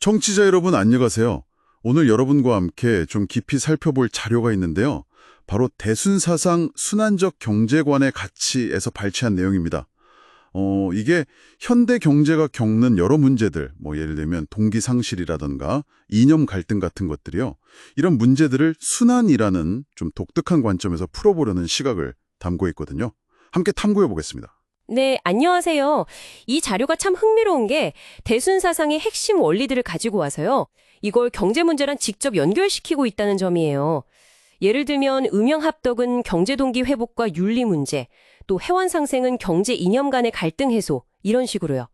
청취자 여러분 안녕하세요. 오늘 여러분과 함께 좀 깊이 살펴볼 자료가 있는데요. 바로 대순사상 순환적 경제관의 가치에서 발췌한 내용입니다. 이게 현대 경제가 겪는 여러 문제들, 예를 들면 동기상실이라든가 이념 갈등 같은 것들이요. 이런 문제들을 순환이라는 좀 독특한 관점에서 풀어보려는 시각을 담고 있거든요. 함께 탐구해 보겠습니다. 네, 안녕하세요. 이 자료가 참 흥미로운 게 대순사상의 핵심 원리들을 가지고 와서요. 이걸 경제 문제랑 직접 연결시키고 있다는 점이에요. 예를 들면 음양합덕은 경제동기 회복과 윤리 문제, 또 해원상생은 경제 이념 간의 갈등 해소, 이런 식으로요.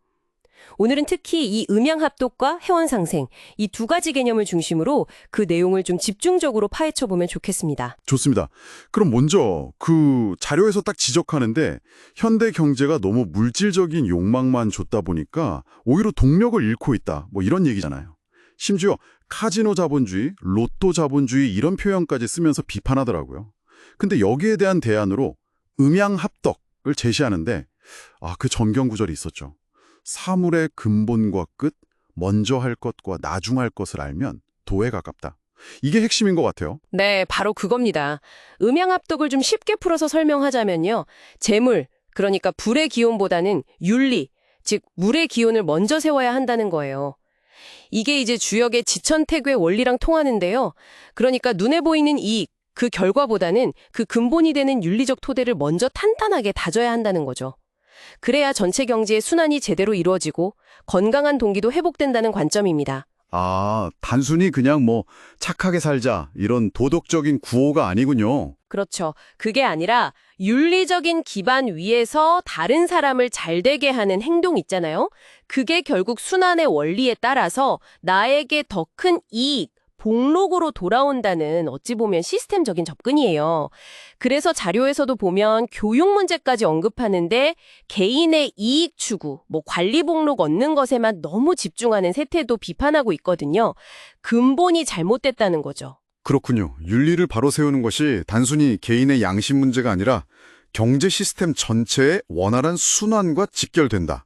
오늘은 특히 이 음양합독과 해원상생, 이 두 가지 개념을 중심으로 그 내용을 좀 집중적으로 파헤쳐보면 좋겠습니다. 좋습니다. 그럼 먼저 그 자료에서 딱 지적하는데 현대 경제가 너무 물질적인 욕망만 줬다 보니까 오히려 동력을 잃고 있다. 이런 얘기잖아요. 심지어 카지노 자본주의, 로또 자본주의 이런 표현까지 쓰면서 비판하더라고요. 근데 여기에 대한 대안으로 음양합덕을 제시하는데 그 전경 구절이 있었죠. 사물의 근본과 끝, 먼저 할 것과 나중 할 것을 알면 도에 가깝다. 이게 핵심인 것 같아요. 네, 바로 그겁니다. 음양합독을 좀 쉽게 풀어서 설명하자면요. 재물, 그러니까 불의 기원보다는 윤리, 즉 물의 기원을 먼저 세워야 한다는 거예요. 이게 이제 주역의 지천태괴 원리랑 통하는데요. 그러니까 눈에 보이는 이익, 그 결과보다는 그 근본이 되는 윤리적 토대를 먼저 탄탄하게 다져야 한다는 거죠. 그래야 전체 경제의 순환이 제대로 이루어지고 건강한 동기도 회복된다는 관점입니다. 단순히 그냥 착하게 살자 이런 도덕적인 구호가 아니군요. 그렇죠. 그게 아니라 윤리적인 기반 위에서 다른 사람을 잘되게 하는 행동 있잖아요. 그게 결국 순환의 원리에 따라서 나에게 더 큰 이익, 복록으로 돌아온다는 어찌 보면 시스템적인 접근이에요. 그래서 자료에서도 보면 교육 문제까지 언급하는데 개인의 이익 추구, 관리 복록 얻는 것에만 너무 집중하는 세태도 비판하고 있거든요. 근본이 잘못됐다는 거죠. 그렇군요. 윤리를 바로 세우는 것이 단순히 개인의 양심 문제가 아니라 경제 시스템 전체의 원활한 순환과 직결된다.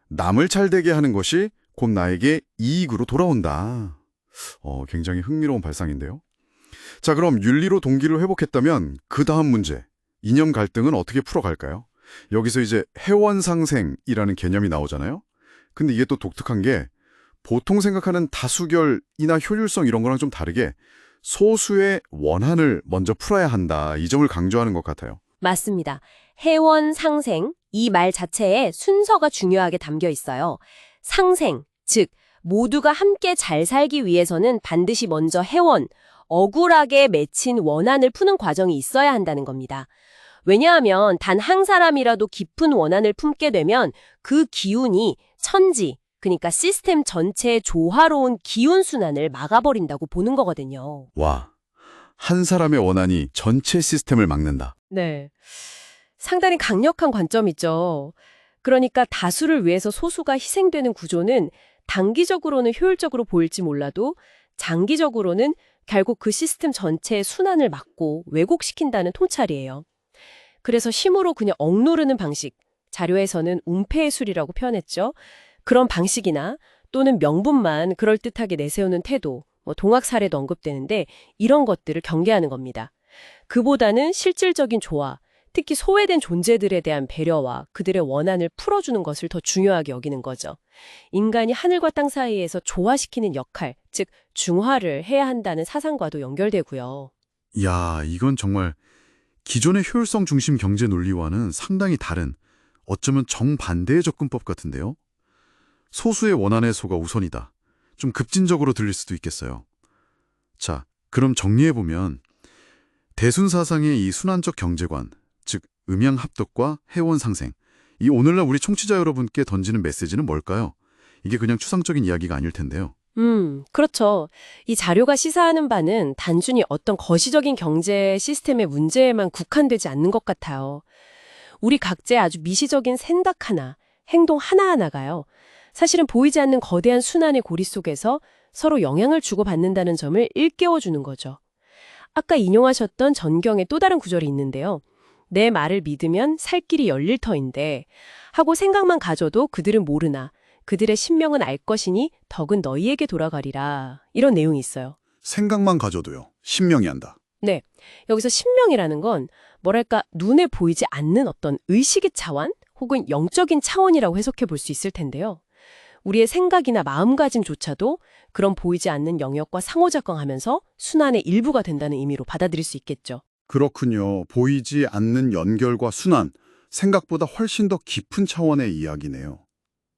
남을 잘되게 하는 것이 곧 나에게 이익으로 돌아온다. 굉장히 흥미로운 발상인데요. 자, 그럼 윤리로 동기를 회복했다면 그 다음 문제, 이념 갈등은 어떻게 풀어갈까요? 여기서 이제 해원상생이라는 개념이 나오잖아요. 근데 이게 또 독특한 게 보통 생각하는 다수결이나 효율성 이런 거랑 좀 다르게 소수의 원한을 먼저 풀어야 한다. 이 점을 강조하는 것 같아요. 맞습니다. 해원상생, 이 말 자체에 순서가 중요하게 담겨 있어요. 상생, 즉 모두가 함께 잘 살기 위해서는 반드시 먼저 해원, 억울하게 맺힌 원한을 푸는 과정이 있어야 한다는 겁니다. 왜냐하면 단 한 사람이라도 깊은 원한을 품게 되면 그 기운이 천지, 그러니까 시스템 전체의 조화로운 기운순환을 막아버린다고 보는 거거든요. 와, 한 사람의 원한이 전체 시스템을 막는다. 네. 상당히 강력한 관점이죠. 그러니까 다수를 위해서 소수가 희생되는 구조는 단기적으로는 효율적으로 보일지 몰라도 장기적으로는 결국 그 시스템 전체의 순환을 막고 왜곡시킨다는 통찰이에요. 그래서 힘으로 그냥 억누르는 방식, 자료에서는 운폐해술이라고 표현했죠. 그런 방식이나 또는 명분만 그럴듯하게 내세우는 태도, 동학 사례도 언급되는데 이런 것들을 경계하는 겁니다. 그보다는 실질적인 조화, 특히 소외된 존재들에 대한 배려와 그들의 원한을 풀어주는 것을 더 중요하게 여기는 거죠. 인간이 하늘과 땅 사이에서 조화시키는 역할, 즉 중화를 해야 한다는 사상과도 연결되고요. 이야, 이건 정말 기존의 효율성 중심 경제 논리와는 상당히 다른, 어쩌면 정반대의 접근법 같은데요. 소수의 원한 해소가 우선이다. 좀 급진적으로 들릴 수도 있겠어요. 자, 그럼 정리해보면 대순사상의 이 순환적 경제관, 즉 음양합덕과 해원상생, 이 오늘날 우리 청취자 여러분께 던지는 메시지는 뭘까요? 이게 그냥 추상적인 이야기가 아닐 텐데요. 그렇죠. 이 자료가 시사하는 바는 단순히 어떤 거시적인 경제 시스템의 문제에만 국한되지 않는 것 같아요. 우리 각자의 아주 미시적인 생각 하나, 행동 하나하나가요. 사실은 보이지 않는 거대한 순환의 고리 속에서 서로 영향을 주고받는다는 점을 일깨워주는 거죠. 아까 인용하셨던 전경의 또 다른 구절이 있는데요. 내 말을 믿으면 살 길이 열릴 터인데 하고 생각만 가져도 그들은 모르나 그들의 신명은 알 것이니 덕은 너희에게 돌아가리라. 이런 내용이 있어요. 생각만 가져도요. 신명이 한다. 네, 여기서 신명이라는 건 뭐랄까 눈에 보이지 않는 어떤 의식의 차원 혹은 영적인 차원이라고 해석해 볼 수 있을 텐데요. 우리의 생각이나 마음가짐조차도 그런 보이지 않는 영역과 상호작용하면서 순환의 일부가 된다는 의미로 받아들일 수 있겠죠. 그렇군요. 보이지 않는 연결과 순환, 생각보다 훨씬 더 깊은 차원의 이야기네요.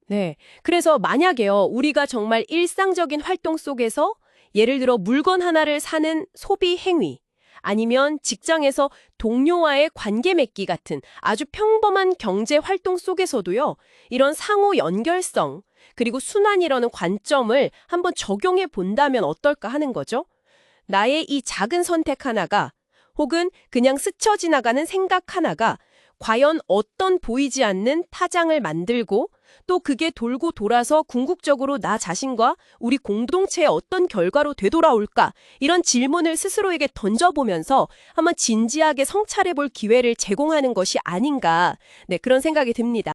네, 그래서 만약에요, 우리가 정말 일상적인 활동 속에서 예를 들어 물건 하나를 사는 소비 행위, 아니면 직장에서 동료와의 관계 맺기 같은 아주 평범한 경제 활동 속에서도요, 이런 상호 연결성, 그리고 순환이라는 관점을 한번 적용해 본다면 어떨까 하는 거죠. 나의 이 작은 선택 하나가 혹은 그냥 스쳐 지나가는 생각 하나가 과연 어떤 보이지 않는 타장을 만들고 또 그게 돌고 돌아서 궁극적으로 나 자신과 우리 공동체에 어떤 결과로 되돌아올까? 이런 질문을 스스로에게 던져보면서 한번 진지하게 성찰해 볼 기회를 제공하는 것이 아닌가. 네, 그런 생각이 듭니다.